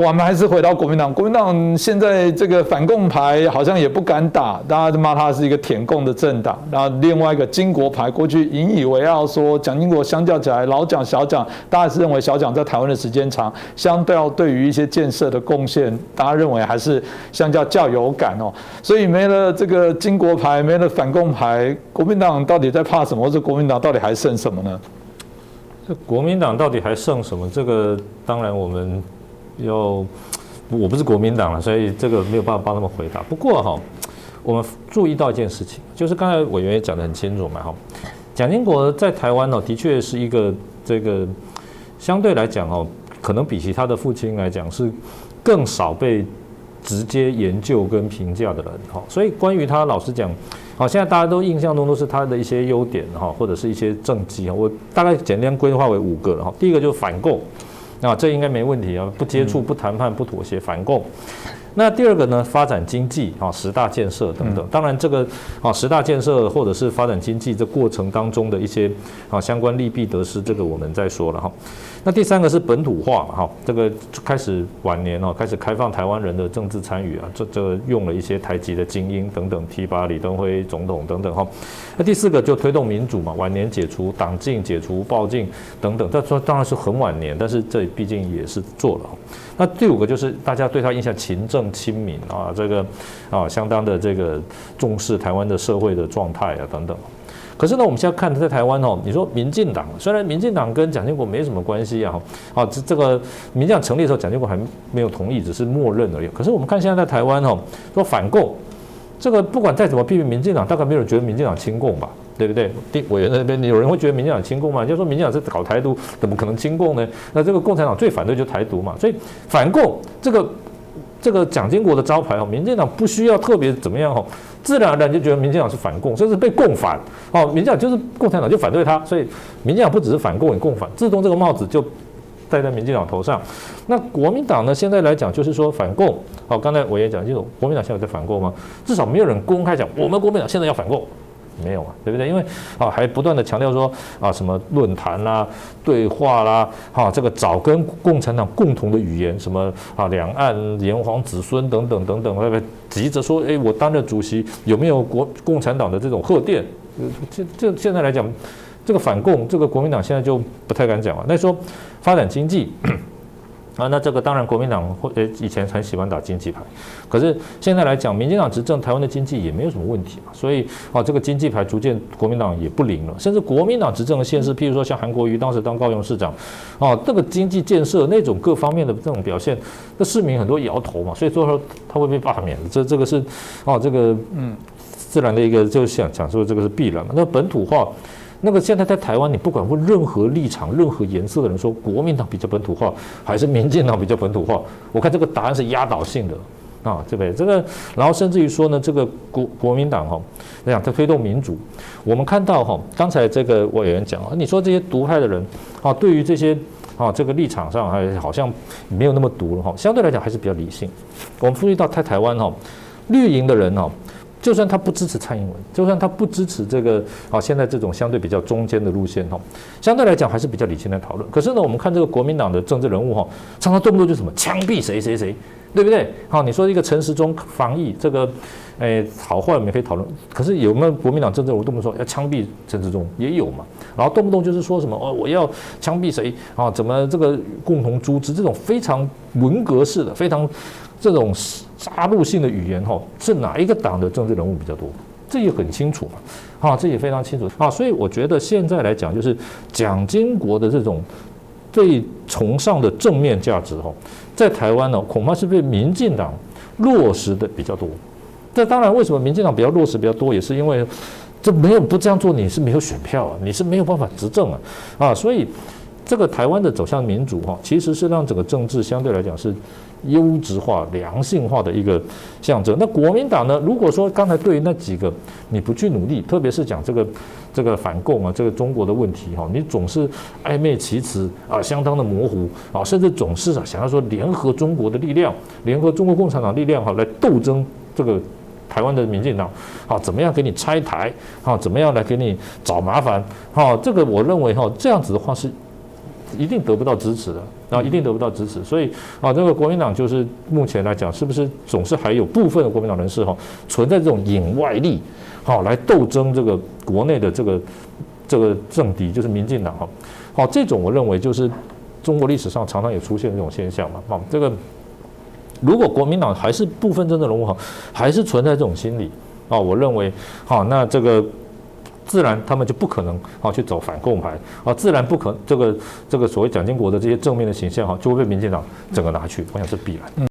我们还是回到国民党，国民党现在这个反共牌好像也不敢打，大家就骂他是一个舔共的政党。然后另外一个金国牌，过去引以为傲说蒋经国相较起来老蒋小蒋，大家是认为小蒋在台湾的时间长，相对于一些建设的贡献，大家认为还是相较较有感哦。所以没了这个金国牌，没了反共牌，国民党到底在怕什么？或者国民党到底还剩什么呢？这国民党到底还剩什么？这个当然我们。我不是国民党了，所以这个没有办法帮他们回答。不过我们注意到一件事情，就是刚才委员也讲得很清楚嘛蒋经国在台湾的确是一个这个相对来讲可能比起他的父亲来讲是更少被直接研究跟评价的人所以关于他，老实讲，现在大家都印象中都是他的一些优点或者是一些政绩我大概简单规划为5个了第一个就是反共。这应该没问题不接触、不谈判、不妥协，反共。那第二个呢，发展经济10大建设等等。当然，这个10大建设或者是发展经济这过程当中的一些相关利弊得失，这个我们再说了那第三个是本土化这个开始晚年开始开放台湾人的政治参与这用了一些台籍的精英等等，提拔李登辉总统等等那第4个就推动民主嘛，晚年解除党禁、解除报禁等等，这当然是很晚年，但是这毕竟也是做了那第5个就是大家对他印象勤政亲民这个相当的这个重视台湾的社会的状态等等。可是呢，我们现在看在台湾你说民进党，虽然民进党跟蒋经国没什么关系这个民进党成立的时候，蒋经国还没有同意，只是默认而已。可是我们看现在在台湾说反共，这个不管再怎么批评民进党，大概没有人觉得民进党亲共吧？对不对？委员那边有人会觉得民进党亲共吗？就说民进党是搞台独，怎么可能亲共呢？那这个共产党最反对就是台独嘛，所以反共这个蒋经国的招牌民进党不需要特别怎么样自然而然就觉得民进党是反共，甚至被共反民进党就是共产党就反对他，所以民进党不只是反共也共反，自动这个帽子就戴在民进党头上。那国民党呢，现在来讲就是说反共刚才我也讲清楚，国民党现在在反共吗？至少没有人公开讲我们国民党现在要反共。没有嘛，对不对？因为还不断的强调说什么论坛啦、对话啦，这个找跟共产党共同的语言，什么两岸炎黄子孙等等等等，会不会急着说，我担任主席有没有共产党的这种贺电？这现在来讲，这个反共，这个国民党现在就不太敢讲了。那说发展经济。那这个当然国民党以前很喜欢打经济牌，可是现在来讲，民进党执政，台湾的经济也没有什么问题嘛，所以这个经济牌逐渐国民党也不灵了，甚至国民党执政的县市，譬如说像韩国瑜当时当高雄市长，这个经济建设那种各方面的这种表现，那市民很多摇头嘛，所以说他会被罢免的，这个是这个自然的一个就是讲说这个是必然嘛。那本土化。那个现在在台湾，你不管问任何立场、任何颜色的人说国民党比较本土化，还是民进党比较本土化，我看这个答案是压倒性的对不对？这个，然后甚至于说呢，这个国民党在推动民主，我们看到刚才这个委员讲你说这些独派的人对于这些这个立场上还好像没有那么独了相对来讲还是比较理性。我们注意到在台湾绿营的人就算他不支持蔡英文，就算他不支持这个现在这种相对比较中间的路线相对来讲还是比较理性的讨论。可是呢，我们看这个国民党的政治人物常常动不动就什么枪毙谁谁谁，对不对？你说一个陈时中防疫这个，好坏我们也可以讨论。可是有没有国民党政治人物动不动说要枪毙陈时中？也有嘛。然后动不动就是说什么我要枪毙谁怎么这个共同诛之，这种非常文革式的、非常这种杀戮性的语言是哪一个党的政治人物比较多？这也很清楚嘛，这也非常清楚所以我觉得现在来讲，就是蒋经国的这种最崇尚的正面价值在台湾恐怕是被民进党落实的比较多。这当然，为什么民进党比较落实比较多，也是因为这没有不这样做，你是没有选票你是没有办法执政所以这个台湾的走向民主其实是让整个政治相对来讲是优质化、良性化的一个象征。那国民党呢？如果说刚才对于那几个你不去努力，特别是讲这个反共这个中国的问题你总是暧昧其词相当的模糊甚至总是想要说联合中国的力量，联合中国共产党力量来斗争这个台湾的民进党怎么样给你拆台怎么样来给你找麻烦这个我认为这样子的话是一定得不到支持的然后一定得不到支持。所以这个国民党就是目前来讲，是不是总是还有部分的国民党人士存在这种引外力，来斗争这个国内的这个政敌，就是民进党这种我认为就是中国历史上常常也出现这种现象嘛。这个如果国民党还是部分真正人物还是存在这种心理我认为那这个自然他们就不可能去走反共牌自然不可这个所谓蒋经国的这些正面的形象就会被民进党整个拿去，我想是必然。